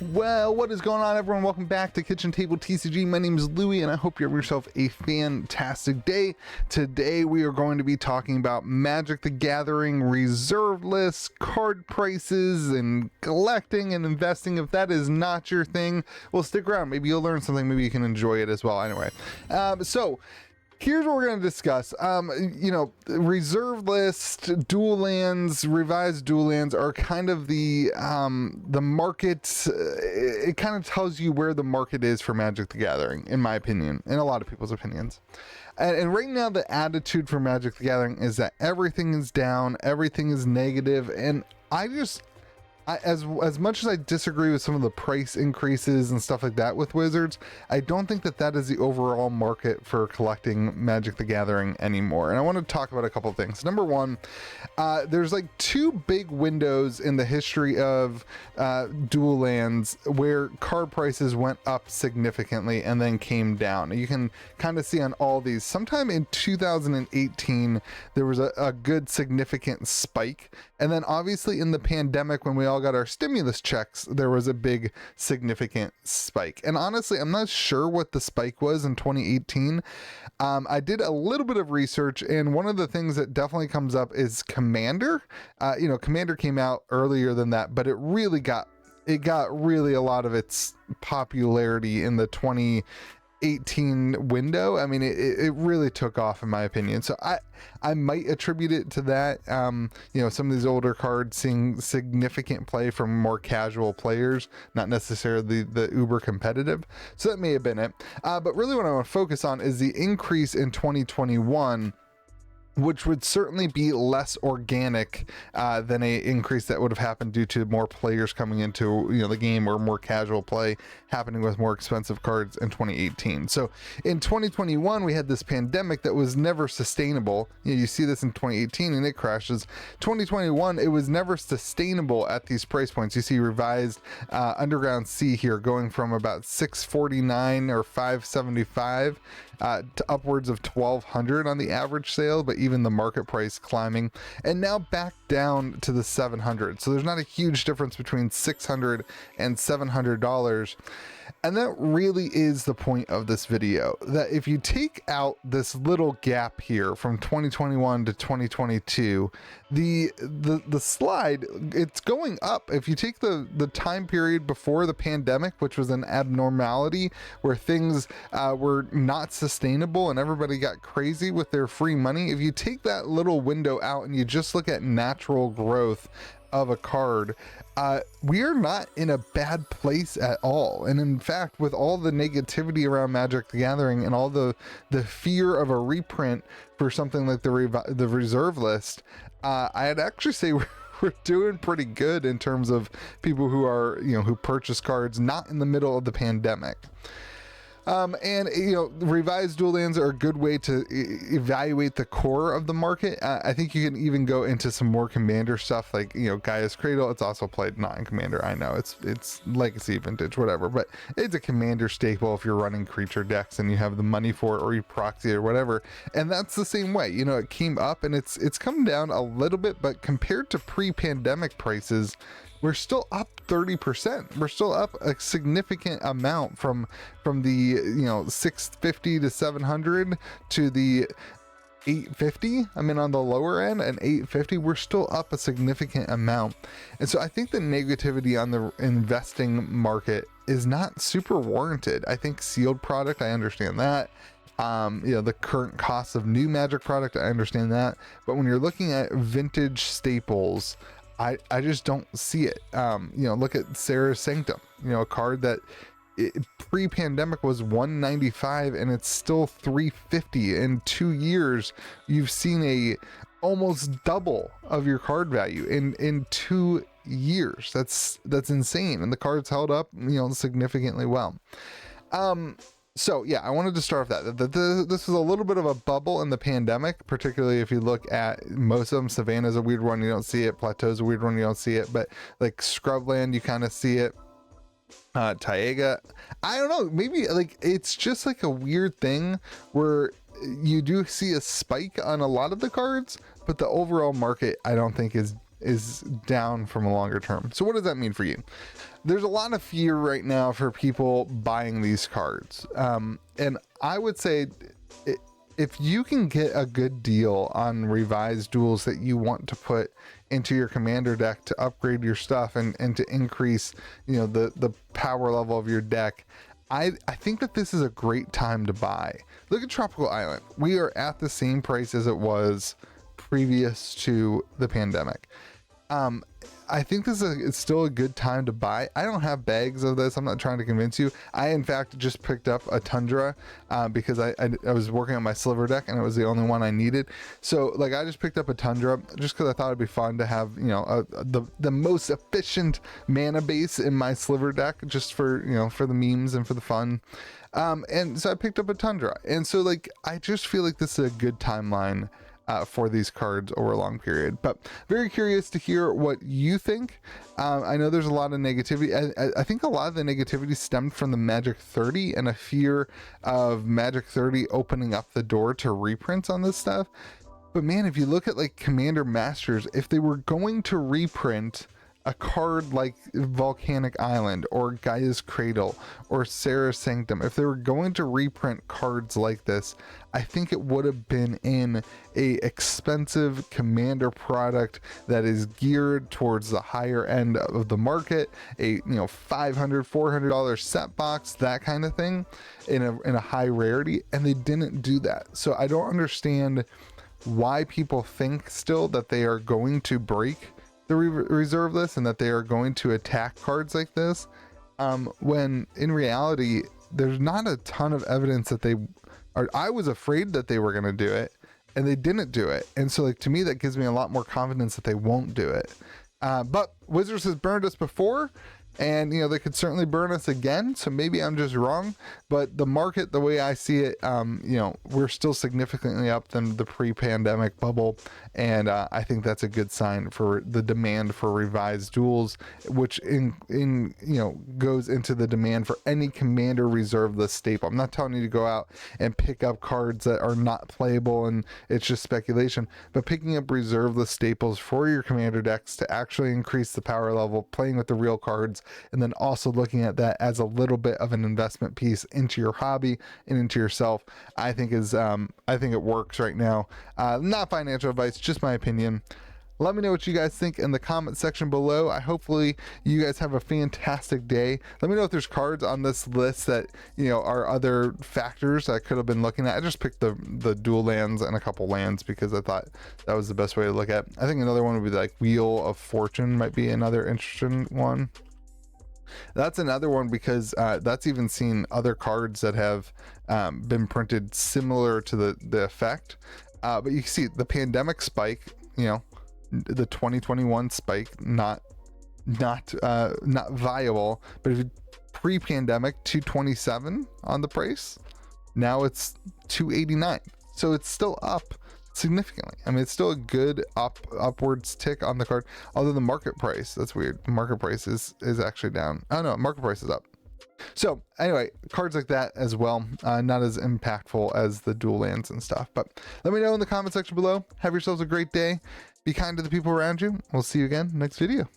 Well, what is going on, everyone? Welcome back to Kitchen Table TCG. My name is Louie, and I hope you have yourself a fantastic day. Today, we are going to be talking about Magic the Gathering reserve lists, card prices, and collecting and investing. If that is not your thing, well, stick around. Maybe you'll learn something. Maybe you can enjoy it as well. Anyway, here's what we're going to discuss. Reserve list, dual lands, revised dual lands are kind of the market. It kind of tells you where the market is for Magic the Gathering, in my opinion, and a lot of people's opinions. And right now, the attitude for Magic the Gathering is that everything is down, everything is negative, and as much as I disagree with some of the price increases and stuff like that with Wizards, I don't think that is the overall market for collecting Magic the Gathering anymore. And I want to talk about a couple of things. Number one, there's like two big windows in the history of dual lands where card prices went up significantly and then came down. You can kind of see on all these. Sometime in 2018, there was a good significant spike. And then obviously in the pandemic, when we all got our stimulus checks, there was a big significant spike. And honestly, I'm not sure what the spike was in 2018. I did a little bit of research, and one of the things that definitely comes up is Commander. Commander came out earlier than that, but it got really a lot of its popularity in the 2018 window. I mean, it really took off, in my opinion. So I might attribute it to that. Some of these older cards seeing significant play from more casual players, not necessarily the uber competitive. So that may have been it. But really what I want to focus on is the increase in 2021, which would certainly be less organic than a increase that would have happened due to more players coming into the game, or more casual play happening with more expensive cards in 2018. So in 2021, we had this pandemic that was never sustainable. You see this in 2018 and it crashes. 2021, it was never sustainable at these price points. You see revised Underground Sea here going from about $649 or $575 to upwards of $1,200 on the average sale, but even the market price climbing, and now back down to the $700. So there's not a huge difference between $600 and $700. And that really is the point of this video, that if you take out this little gap here from 2021 to 2022, the slide, it's going up. If you take the time period before the pandemic, which was an abnormality where things were not sustainable and everybody got crazy with their free money, if you take that little window out and you just look at natural growth of a card, we are not in a bad place at all. And in fact, with all the negativity around Magic the Gathering and all the fear of a reprint for something like the reserve list, I'd actually say we're doing pretty good in terms of people who are, who purchase cards not in the middle of the pandemic. Revised dual lands are a good way to evaluate the core of the market. I think you can even go into some more Commander stuff, like, Gaia's Cradle. It's also played not in Commander. I know it's Legacy, Vintage, whatever, but it's a Commander staple if you're running creature decks and you have the money for it, or you proxy it or whatever. And that's the same way. It came up and it's come down a little bit, but compared to pre-pandemic prices, we're still up 30%. We're still up a significant amount from the 650 to 700 to the 850. I mean, on the lower end, and 850, we're still up a significant amount. And so I think the negativity on the investing market is not super warranted. I think sealed product, I understand that. The current cost of new Magic product, I understand that. But when you're looking at vintage staples, I just don't see it. Look at Sarah's Sanctum, a card that pre-pandemic was $195 and it's still $350. In 2 years, you've seen a almost double of your card value in 2 years. That's insane. And the card's held up, significantly well. So yeah, I wanted to start off that this was a little bit of a bubble in the pandemic, particularly if you look at most of them. Savannah's a weird one, you don't see it. Plateau's a weird one, you don't see it. But like Scrubland, you kind of see it. Taiga, I don't know, maybe like it's just like a weird thing where you do see a spike on a lot of the cards, but the overall market I don't think is down from a longer term. So what does that mean for you? there's a lot of fear right now for people buying these cards. And I would say if you can get a good deal on revised duels that you want to put into your commander deck to upgrade your stuff and to increase, you know, the power level of your deck, I think that this is a great time to buy. Look at Tropical Island. We are at the same price as it was previous to the pandemic. I think it's still a good time to buy. I don't have bags of this. I'm not trying to convince you. I, in fact, just picked up a Tundra because I was working on my Sliver deck and it was the only one I needed. So like I just picked up a Tundra just because I thought it'd be fun to have, you know, the most efficient mana base in my Sliver deck, just for, you know, for the memes and for the fun. And so I picked up a Tundra. And so like I just feel like this is a good timeline for these cards over a long period. But very curious to hear what you think. I know there's a lot of negativity. I think a lot of the negativity stemmed from the Magic 30 and a fear of Magic 30 opening up the door to reprints on this stuff. But man, if you look at like Commander Masters, if they were going to reprint a card like Volcanic Island or Gaia's Cradle or Sarah's Sanctum, if they were going to reprint cards like this, I think it would have been in a expensive commander product that is geared towards the higher end of the market, a, you know, $500, $400 set box, that kind of thing, in a high rarity, and they didn't do that. So I don't understand why people think still that they are going to break the reserve list and that they are going to attack cards like this, when in reality there's not a ton of evidence that they are. I was afraid that they were going to do it and they didn't do it, and so like to me that gives me a lot more confidence that they won't do it. But Wizards has burned us before, and you know they could certainly burn us again, so maybe I'm just wrong. But the market, the way I see it, you know, we're still significantly up than the pre-pandemic bubble, and I think that's a good sign for the demand for revised duels, which in you know goes into the demand for any commander reserve list staple. I'm not telling you to go out and pick up cards that are not playable and it's just speculation, but picking up reserve list staples for your commander decks to actually increase the power level, playing with the real cards, and then also looking at that as a little bit of an investment piece into your hobby and into yourself, I think is I think it works right now. Not financial advice, just my opinion. Let me know what you guys think in the comment section below. Hopefully you guys have a fantastic day. Let me know if there's cards on this list that, you know, are other factors I could have been looking at. I just picked the dual lands and a couple lands because I thought that was the best way to look at. I think another one would be like Wheel of Fortune might be another interesting one. That's another one because that's even seen other cards that have been printed similar to the effect. But you can see the pandemic spike, you know, the 2021 spike, not viable. But if pre-pandemic 227 on the price, now it's 289, so it's still up significantly. I mean, it's still a good upwards tick on the card, although the market price, that's weird, the market price is actually down. Oh no, market price is up. So anyway, cards like that as well, not as impactful as the dual lands and stuff. But let me know in the comment section below. Have yourselves a great day. Be kind to the people around you. We'll see you again next video.